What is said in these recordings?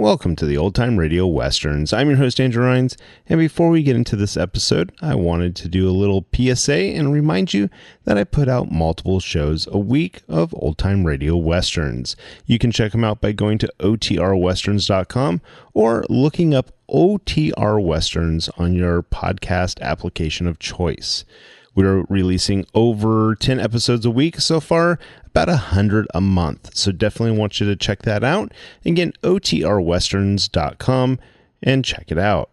Welcome to the Old Time Radio Westerns. I'm your host, Andrew Rhines, and before we get into this episode, I wanted to do a little PSA and remind you that I put out multiple shows a week of Old Time Radio Westerns. You can check them out by going to otrwesterns.com or looking up OTR Westerns on your podcast application of choice. We're releasing over 10 episodes a week so far, about 100 a month. So definitely want you to check that out. Again, otrwesterns.com and check it out.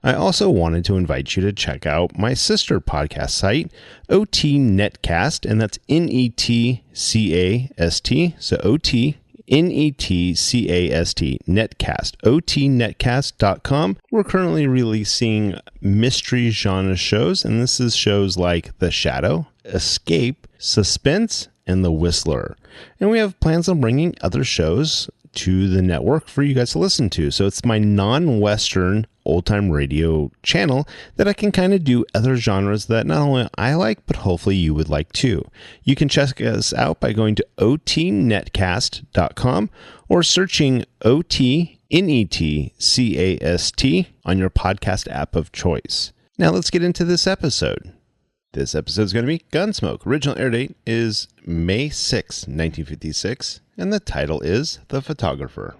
I also wanted to invite you to check out my sister podcast site, OT Netcast, and that's Netcast. So OT Netcast, Netcast, otnetcast.com. We're currently releasing mystery genre shows, and this is shows like The Shadow, Escape, Suspense, and The Whistler. And we have plans on bringing other shows to the network for you guys to listen to. So it's my non-Western old-time radio channel that I can kind of do other genres that not only I like, but hopefully you would like too. You can check us out by going to otnetcast.com or searching OTNETCAST on your podcast app of choice. Now let's get into this episode. This episode is going to be Gunsmoke. Original air date is May 6, 1956, and the title is The Photographer.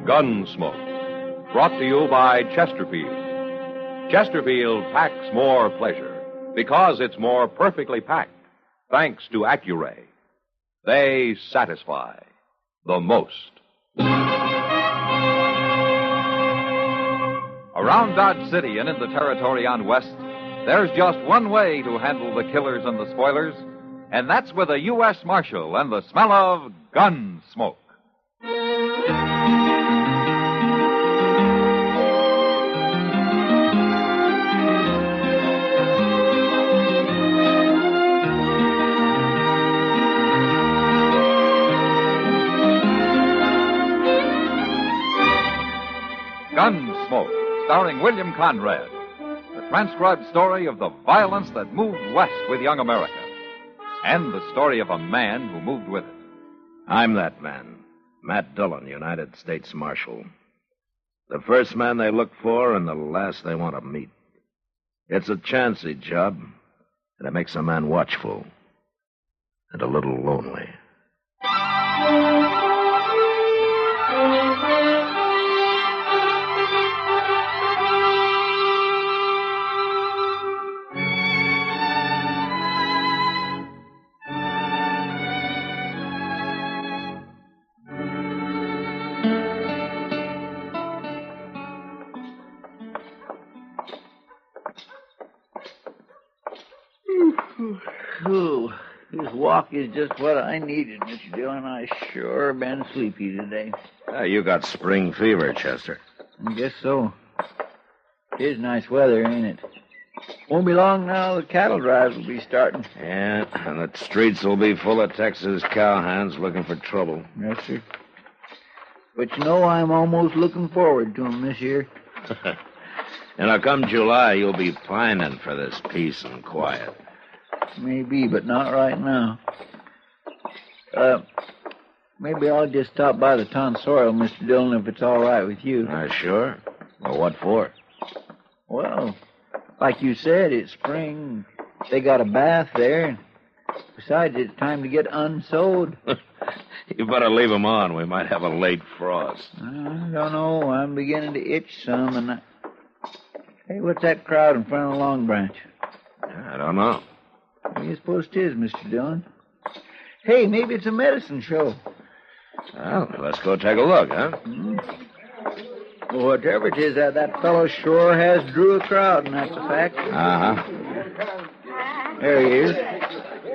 Gunsmoke, brought to you by Chesterfield. Chesterfield packs more pleasure because it's more perfectly packed, thanks to Accuray. They satisfy the most. Around Dodge City and in the territory on West, there's just one way to handle the killers and the spoilers, and that's with a U.S. Marshal and the smell of Gunsmoke. Gunsmoke, starring William Conrad, the transcribed story of the violence that moved west with young America, and the story of a man who moved with it. I'm that man, Matt Dillon, United States Marshal. The first man they look for and the last they want to meet. It's a chancy job, and it makes a man watchful and a little lonely. Ooh, this walk is just what I needed, Mr. Dillon. I sure been sleepy today. You got spring fever, Chester. I guess so. It is nice weather, ain't it? Won't be long now, the cattle drives will be starting. Yeah, and the streets will be full of Texas cowhands looking for trouble. Yes, sir. But you know, I'm almost looking forward to them this year. And come July, you'll be pining for this peace and quiet. Maybe, but not right now. Maybe I'll just stop by the tonsorial, Mr. Dillon, if it's all right with you. Sure. Well, what for? Well, like you said, it's spring. They got a bath there. Besides, it's time to get unsewed. You better leave them on. We might have a late frost. I don't know. I'm beginning to itch some, and Hey, what's that crowd in front of the Long Branch? I don't know. What do you suppose it is, Mr. Dillon? Hey, maybe it's a medicine show. Well, let's go take a look, huh? Well, whatever it is, that fellow sure has drew a crowd, and that's a fact. Uh-huh. There he is.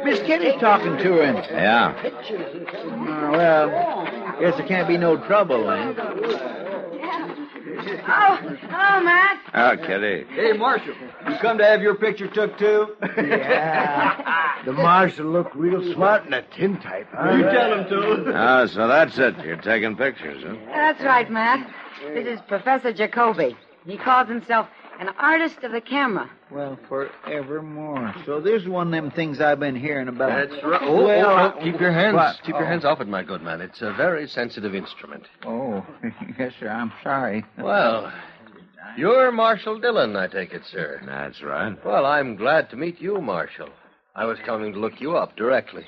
Miss Kitty's talking to him. Yeah. Well, guess there can't be no trouble, then. Oh, hello, Matt. Oh, Kitty. Hey, Marshal, you come to have your picture took, too? Yeah. The marshal looked real smart in that tintype, huh? You tell him to. Ah, so that's it. You're taking pictures, huh? That's right, Matt. This is Professor Jacoby. He calls himself an artist of the camera. Well, forevermore. So this is one of them things I've been hearing about. That's right. Keep your hands off it, my good man. It's a very sensitive instrument. Oh, yes, sir. I'm sorry. Well, you're Marshal Dillon, I take it, sir. That's right. Well, I'm glad to meet you, Marshal. I was coming to look you up directly.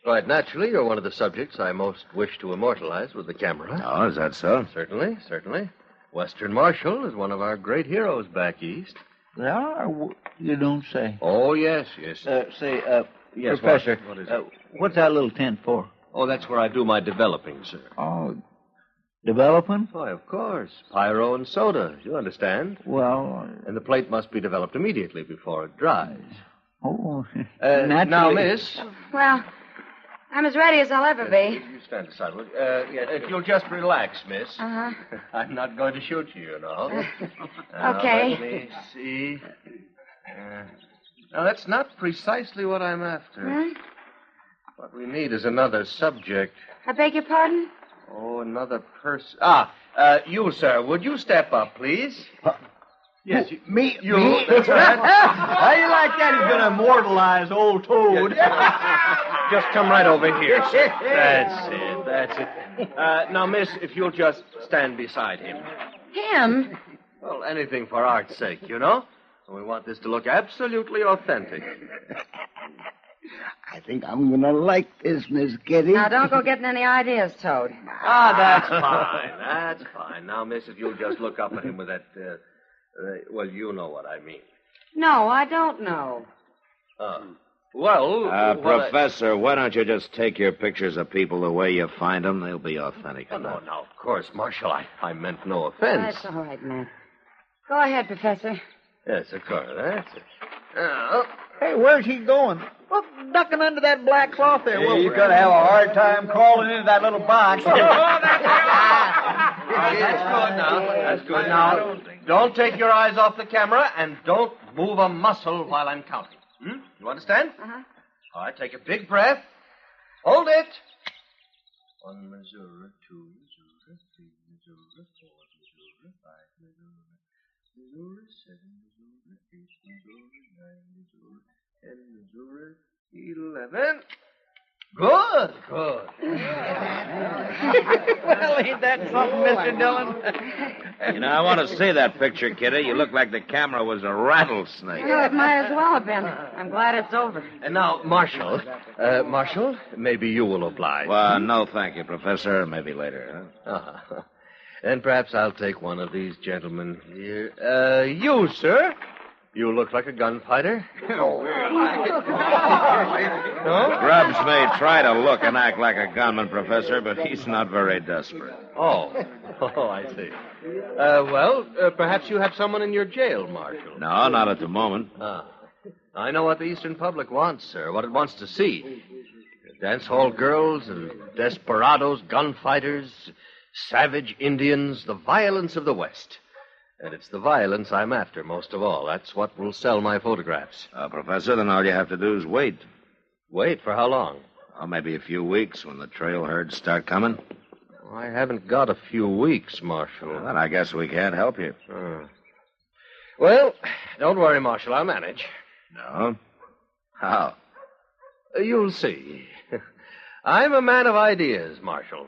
Quite naturally, you're one of the subjects I most wish to immortalize with the camera. Oh, is that so? Certainly, certainly. Western Marshal is one of our great heroes back east. Yeah, you don't say. Oh, yes. Yes, Professor. What is it? What's that little tent for? Oh, that's where I do my developing, sir. Oh, developing? Why, of course. Pyro and soda, you understand? Well, And the plate must be developed immediately before it dries. naturally. Now, miss. Well, I'm as ready as I'll ever be. You stand aside. If you'll just relax, miss. Uh-huh. I'm not going to shoot you, know. Okay. Let me see. Now, that's not precisely what I'm after. Huh? What we need is another subject. I beg your pardon? Oh, another person. You, sir. Would you step up, please? Yes, Me? you. Me? That's right. How you like that? He's going to immortalize old Toad. Just come right over here, sir. That's it. Now, miss, if you'll just stand beside him. Him? Well, anything for art's sake, you know? We want this to look absolutely authentic. I think I'm going to like this, Miss Kitty. Now, don't go getting any ideas, Toad. That's fine. That's fine. Now, miss, if you'll just look up at him with that, well, you know what I mean. No, I don't know. Professor, why don't you just take your pictures of people the way you find them? They'll be authentic. No, of course, Marshal. I meant no offense. That's all right, Matt. Go ahead, Professor. Yes, of course. That's it. Hey, where's he going? Well, ducking under that black cloth there. Hey, you're going to have a hard time crawling into that little box. That's good now. Don't take your eyes off the camera, and don't move a muscle while I'm counting. You understand? Uh-huh. All right, take a big breath. Hold it. 1 Missouri, 2 Missouri, 3 Missouri, 4 Missouri, 5 Missouri, Missouri, 7 Missouri, 8 Missouri, 9 Missouri, 10 Missouri, 11. Good. Well, ain't that something, Mr. Dillon? You know, I want to see that picture, Kitty. You look like the camera was a rattlesnake. Well, it might as well have been. I'm glad it's over. And now, Marshal, maybe you will oblige. Well, no, thank you, Professor. Maybe later, huh? And perhaps I'll take one of these gentlemen here. You, sir. You look like a gunfighter. Grubbs may try to look and act like a gunman, Professor, but he's not very desperate. Oh, I see. Perhaps you have someone in your jail, Marshal. No, not at the moment. I know what the Eastern public wants, sir, what it wants to see. Dance hall girls and desperados, gunfighters, savage Indians, the violence of the West. And it's the violence I'm after most of all. That's what will sell my photographs. Professor, then all you have to do is wait. Wait for how long? Maybe a few weeks when the trail herds start coming. I haven't got a few weeks, Marshal. Well, then I guess we can't help you. Well, don't worry, Marshal. I'll manage. No? How? You'll see. I'm a man of ideas, Marshal.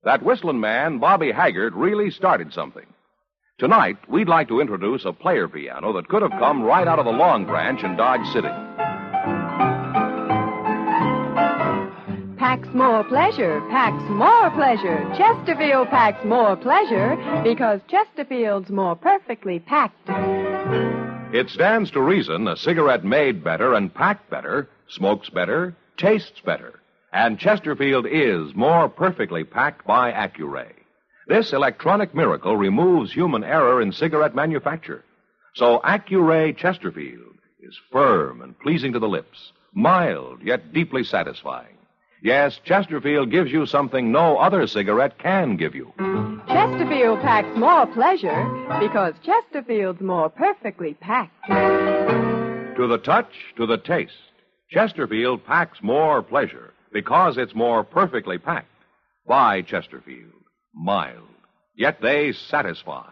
That whistling man, Bobby Haggart, really started something. Tonight, we'd like to introduce a player piano that could have come right out of the Long Branch in Dodge City. Packs more pleasure, packs more pleasure. Chesterfield packs more pleasure because Chesterfield's more perfectly packed. It stands to reason a cigarette made better and packed better, smokes better, tastes better. And Chesterfield is more perfectly packed by Accuray. This electronic miracle removes human error in cigarette manufacture. So Accuray Chesterfield is firm and pleasing to the lips, mild yet deeply satisfying. Yes, Chesterfield gives you something no other cigarette can give you. Chesterfield packs more pleasure because Chesterfield's more perfectly packed. To the touch, to the taste, Chesterfield packs more pleasure because it's more perfectly packed. By Chesterfield. Mild, yet they satisfy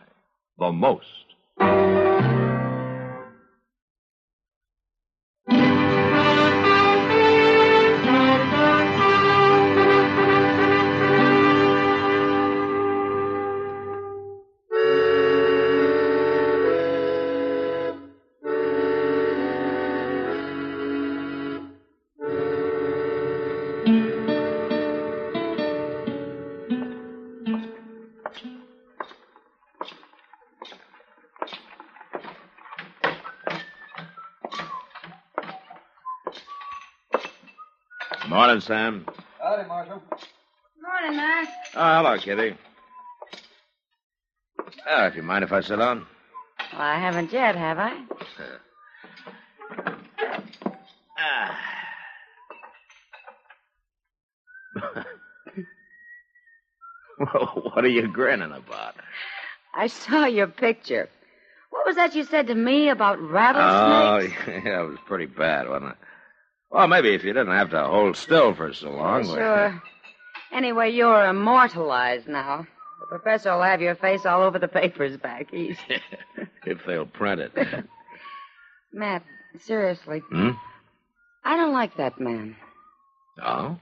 the most. Morning, Sam. Howdy, Marshal. Morning, Matt. Oh, hello, Kitty. If you mind if I sit down? Well, I haven't yet, have I? Well, what are you grinning about? I saw your picture. What was that you said to me about Oh, rattlesnakes? yeah, it was pretty bad, wasn't it? Well, maybe if you didn't have to hold still for so long. Sure. Anyway, you're immortalized now. The professor will have your face all over the papers back east. If they'll print it. Matt, seriously, Hmm? I don't like that man. Oh?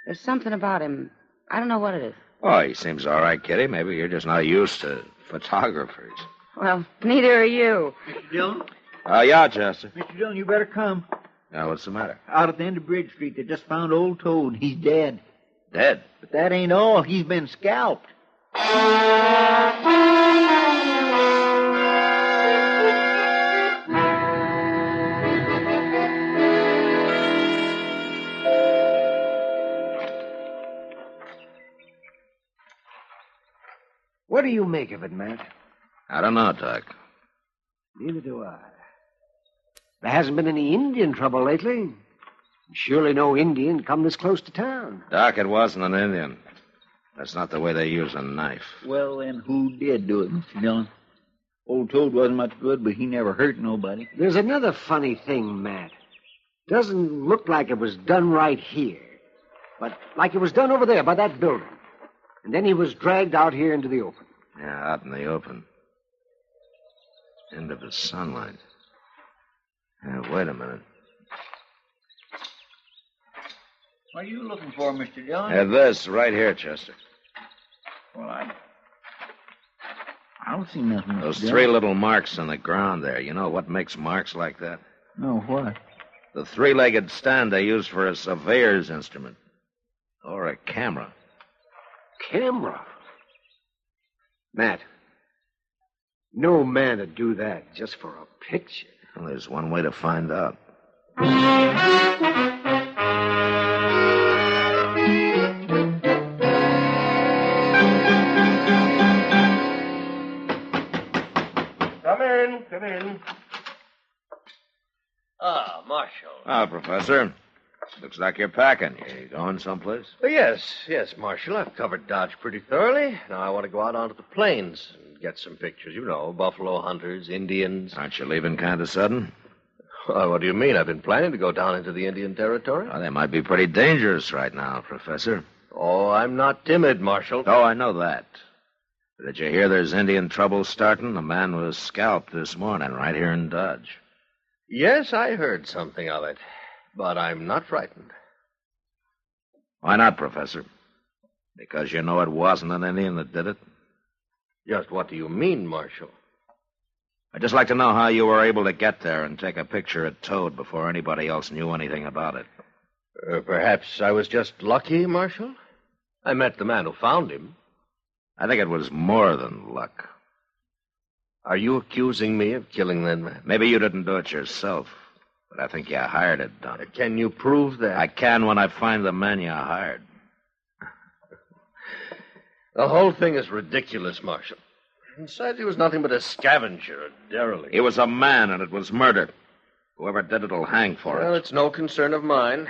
There's something about him. I don't know what it is. Oh, he seems all right, Kitty. Maybe you're just not used to photographers. Well, neither are you. Mr. Dillon? Yeah, Chester. Mr. Dillon, you better come. Now, what's the matter? Out at the end of Bridge Street, they just found old Toad. He's dead. Dead? But that ain't all. He's been scalped. What do you make of it, Matt? I don't know, Doc. Neither do I. There hasn't been any Indian trouble lately. Surely no Indian come this close to town. Doc, it wasn't an Indian. That's not the way they use a knife. Well, then, who did do it, Mr. Dillon? Old Toad wasn't much good, but he never hurt nobody. There's another funny thing, Matt. Doesn't look like it was done right here, but like it was done over there by that building. And then he was dragged out here into the open. Yeah, out in the open. Into the sunlight. Wait a minute. What are you looking for, Mr. Dillon? This, right here, Chester. Well, I don't see nothing. Those Mr. Dillon. three little marks on the ground there. You know what makes marks like that? No, what? The three-legged stand they use for a surveyor's instrument. Or a camera. Camera? Matt, no man would do that just for a picture. Well, there's one way to find out. Come in. Ah, Marshal. Professor. Looks like you're packing. You going someplace? Yes, Marshal. I've covered Dodge pretty thoroughly. Now I want to go out onto the plains and get some pictures. You know, buffalo hunters, Indians. Aren't you leaving kind of sudden? What do you mean? I've been planning to go down into the Indian territory. They might be pretty dangerous right now, Professor. Oh, I'm not timid, Marshal. Oh, I know that. Did you hear there's Indian trouble starting? A man was scalped this morning right here in Dodge. Yes, I heard something of it. But I'm not frightened. Why not, Professor? Because you know it wasn't an Indian that did it? Just what do you mean, Marshal? I'd just like to know how you were able to get there and take a picture of Toad before anybody else knew anything about it. Perhaps I was just lucky, Marshal. I met the man who found him. I think it was more than luck. Are you accusing me of killing that man? Maybe you didn't do it yourself, but I think you hired it done. Can you prove that? I can when I find the men you hired. The whole thing is ridiculous, Marshal. Besides, he was nothing but a scavenger, a derelict. He was a man, and it was murder. Whoever did it'll hang for Well, it. it's no concern of mine.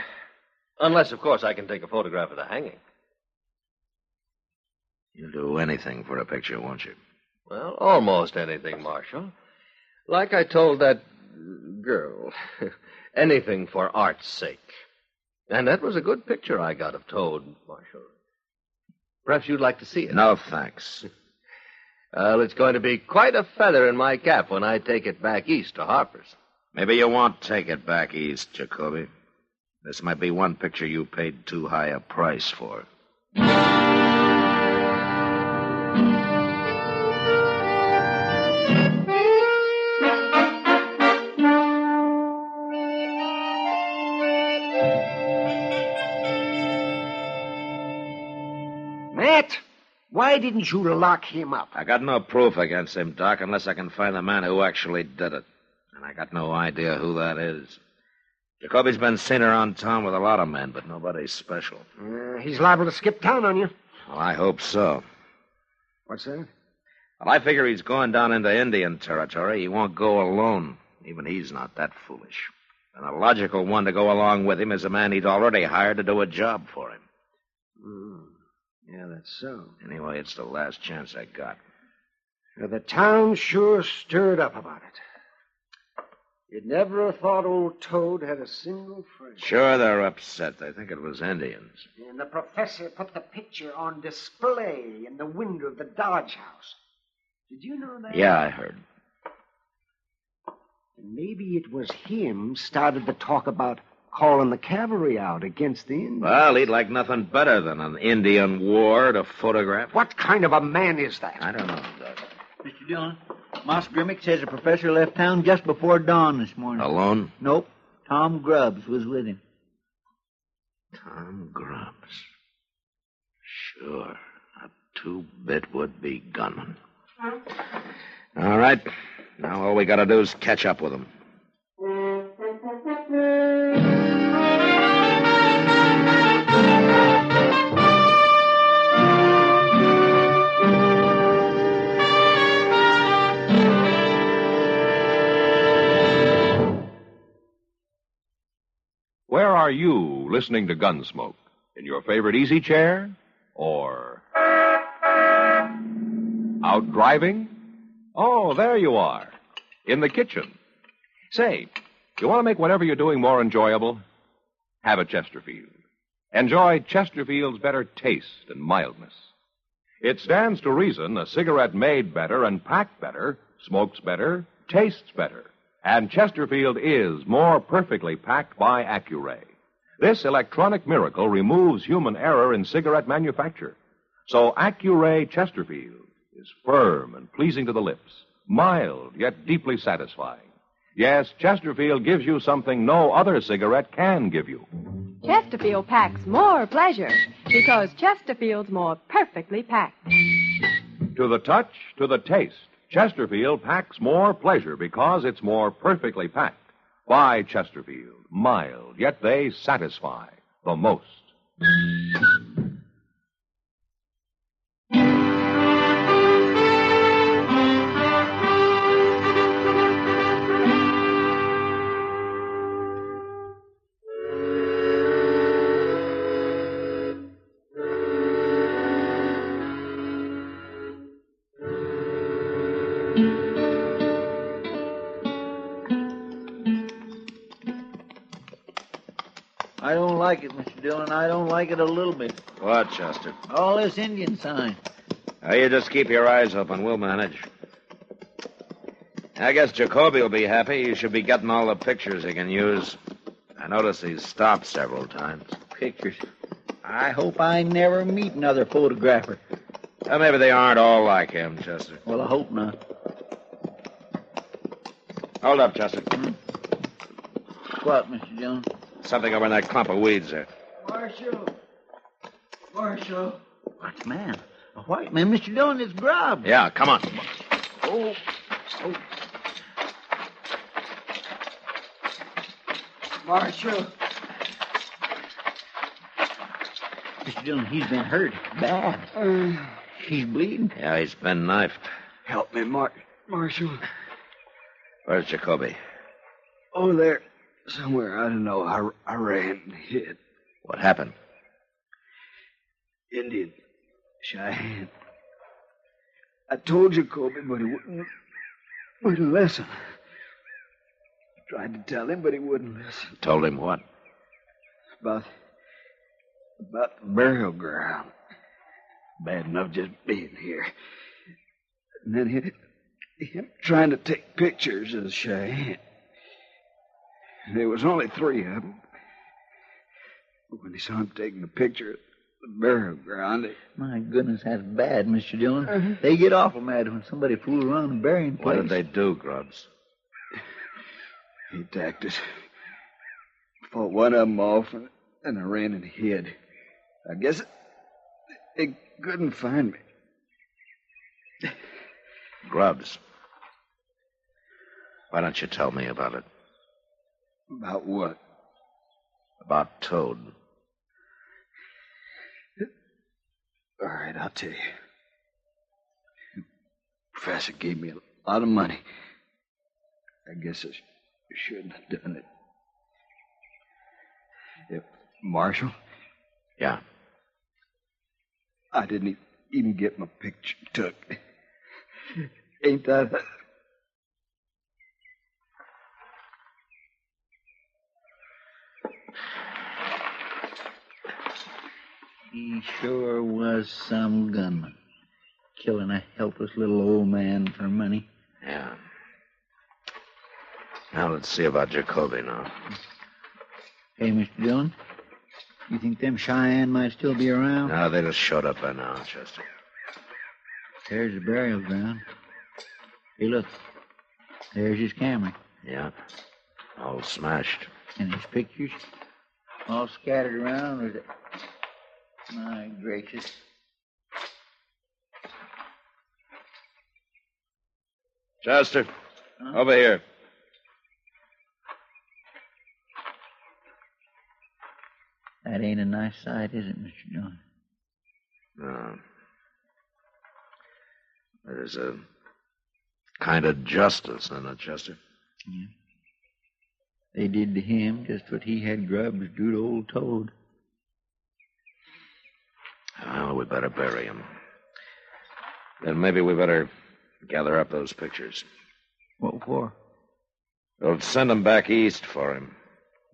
Unless, of course, I can take a photograph of the hanging. You'll do anything for a picture, won't you? Well, almost anything, Marshal. Like I told that girl, anything for art's sake. And that was a good picture I got of Toad, Marshal. Perhaps you'd like to see it. No, thanks. Well, it's going to be quite a feather in my cap when I take it back east to Harper's. Maybe you won't take it back east, Jacoby. This might be one picture you paid too high a price for. Matt, why didn't you lock him up? I got no proof against him, Doc, unless I can find the man who actually did it. And I got no idea who that is. Jacoby's been seen around town with a lot of men, but nobody special. He's liable to skip town on you. Well, I hope so. What's that? Well, I figure he's going down into Indian territory. He won't go alone. Even he's not that foolish. And a logical one to go along with him is a man he'd already hired to do a job for him. Yeah, that's so. Anyway, it's the last chance I got. Well, the town sure stirred up about it. You'd never have thought old Toad had a single friend. Sure, they're upset. They think it was Indians. And the professor put the picture on display in the window of the Dodge House. Did you know that? Yeah, I heard. And maybe it was him started the talk about calling the cavalry out against the Indians. Well, he'd like nothing better than an Indian war to photograph. What kind of a man is that? I don't know, Doc. Mr. Dillon, Moss Grimmick says the professor left town just before dawn this morning. Alone? Nope. Tom Grubbs was with him. Tom Grubbs. Sure. A two-bit would-be gunman. All right. Now all we got to do is catch up with him. Where are you listening to Gunsmoke? In your favorite easy chair? Or out driving? Oh, there you are. In the kitchen. Say, you want to make whatever you're doing more enjoyable? Have a Chesterfield. Enjoy Chesterfield's better taste and mildness. It stands to reason a cigarette made better and packed better, smokes better, tastes better. And Chesterfield is more perfectly packed by Accuray. This electronic miracle removes human error in cigarette manufacture. So Accuray Chesterfield is firm and pleasing to the lips, mild yet deeply satisfying. Yes, Chesterfield gives you something no other cigarette can give you. Chesterfield packs more pleasure because Chesterfield's more perfectly packed. To the touch, to the taste, Chesterfield packs more pleasure because it's more perfectly packed. By Chesterfield, mild, yet they satisfy the most. I don't like it, Mr. Dillon. I don't like it a little bit. What, Chester? All this Indian sign. You just keep your eyes open. We'll manage. I guess Jacoby will be happy. He should be getting all the pictures he can use. I noticed he's stopped several times. Pictures. I hope I never meet another photographer. Well, maybe they aren't all like him, Chester. Well, I hope not. Hold up, Chester. What, Mr. Dillon? Something over in that clump of weeds there. Marshal. Marshal. What's the man? A white man, Mr. Dillon, is Grubbs. Yeah, come on. Oh. Marshal. Mr. Dillon, he's been hurt. Bad. He's bleeding. Yeah, he's been knifed. Help me, Marshal. Where's Jacoby? over there somewhere. I don't know. I ran and hid. What happened? Indian. Cheyenne. I told Jacoby, but he wouldn't listen. I tried to tell him, but he wouldn't listen. Told him what? About the burial ground. Bad enough just being here. And then him trying to take pictures of the Cheyenne. There was only 3 of them. But when he saw him taking a picture of the burial ground, My goodness, that's bad, Mr. Dillon. They get awful mad when somebody fools around the burying place. What did they do, Grubbs? he attacked us. Fought one of them off, and I ran and hid. I guess they couldn't find me. Grubbs. Why don't you tell me about it? About what? About Toad. All right, I'll tell you. The professor gave me a lot of money. I guess I shouldn't have done it. Marshal? Yeah. I didn't even get my picture took. Ain't that... He sure was some gunman. Killing a helpless little old man for money. Yeah. Now let's see about Jacoby now. Hey, Mr. Dillon, you think them Cheyenne might still be around? No, they just showed up by now, Chester. There's the burial ground. Hey, look. There's his camera. Yeah. All smashed. And his pictures all scattered around with it. My gracious. Chester, over here. That ain't a nice sight, is it, Mr. Dillon? No. There's a kind of justice in it, Chester. Yeah. They did to him just what he had Grubbs do to old Toad. Well, we better bury him. Then maybe we better gather up those pictures. What for? We'll send them back east for him.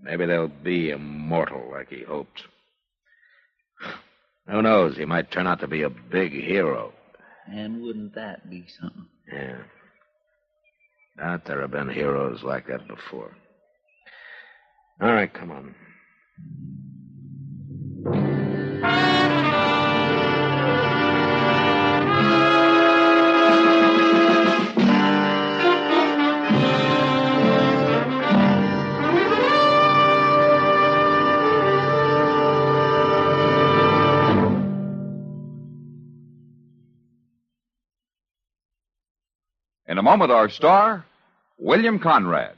Maybe they'll be immortal like he hoped. Who knows? He might turn out to be a big hero. And wouldn't that be something? Yeah. Doubt there have been heroes like that before. All right, come on. In a moment, our star, William Conrad.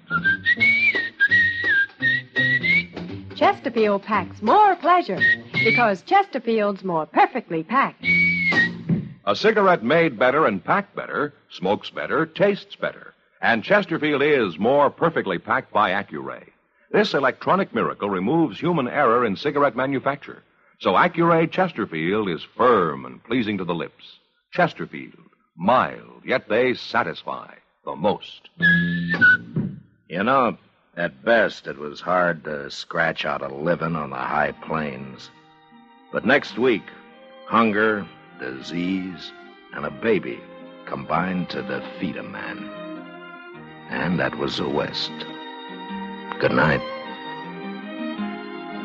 Chesterfield packs more pleasure because Chesterfield's more perfectly packed. A cigarette made better and packed better, smokes better, tastes better. And Chesterfield is more perfectly packed by Accuray. This electronic miracle removes human error in cigarette manufacture. So Accuray Chesterfield is firm and pleasing to the lips. Chesterfield, mild, yet they satisfy the most. You know, at best, it was hard to scratch out a living on the high plains. But next week, hunger, disease, and a baby combined to defeat a man. And that was the West. Good night.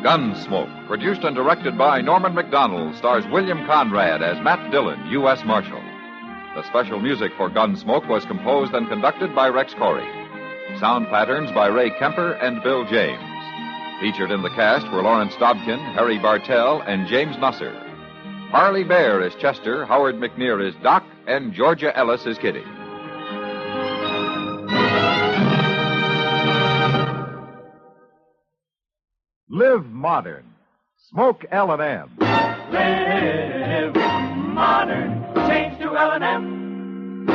Gunsmoke, produced and directed by Norman McDonald, stars William Conrad as Matt Dillon, U.S. Marshal. The special music for Gunsmoke was composed and conducted by Rex Corey. Sound patterns by Ray Kemper and Bill James. Featured in the cast were Lawrence Dobkin, Harry Bartell, and James Nusser. Harley Bear is Chester, Howard McNear is Doc, and Georgia Ellis is Kitty. Live modern. Smoke L&M. Live modern. Change to L&M.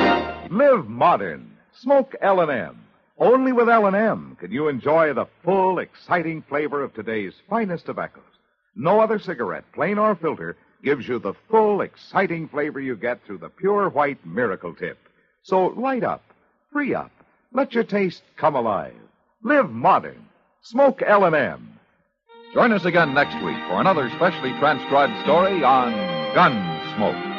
Live modern. Smoke L&M. Only with L&M can you enjoy the full, exciting flavor of today's finest tobaccos. No other cigarette, plain or filter, gives you the full, exciting flavor you get through the pure white Miracle Tip. So light up, free up, let your taste come alive. Live modern. Smoke L&M. Join us again next week for another specially transcribed story on Gunsmoke.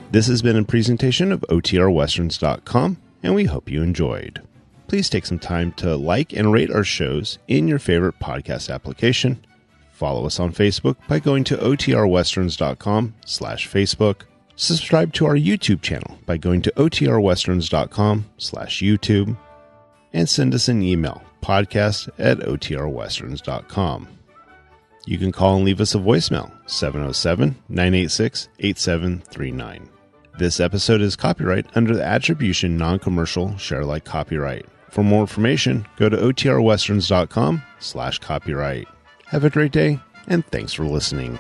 This has been a presentation of OTRWesterns.com, and we hope you enjoyed. Please take some time to like and rate our shows in your favorite podcast application. Follow us on Facebook by going to OTRWesterns.com/Facebook. Subscribe to our YouTube channel by going to OTRWesterns.com/YouTube. And send us an email, podcast@OTRWesterns.com. You can call and leave us a voicemail, 707-986-8739. This episode is copyright under the Attribution Non-Commercial Share-alike copyright. For more information, go to OTRWesterns.com/copyright. Have a great day, and thanks for listening.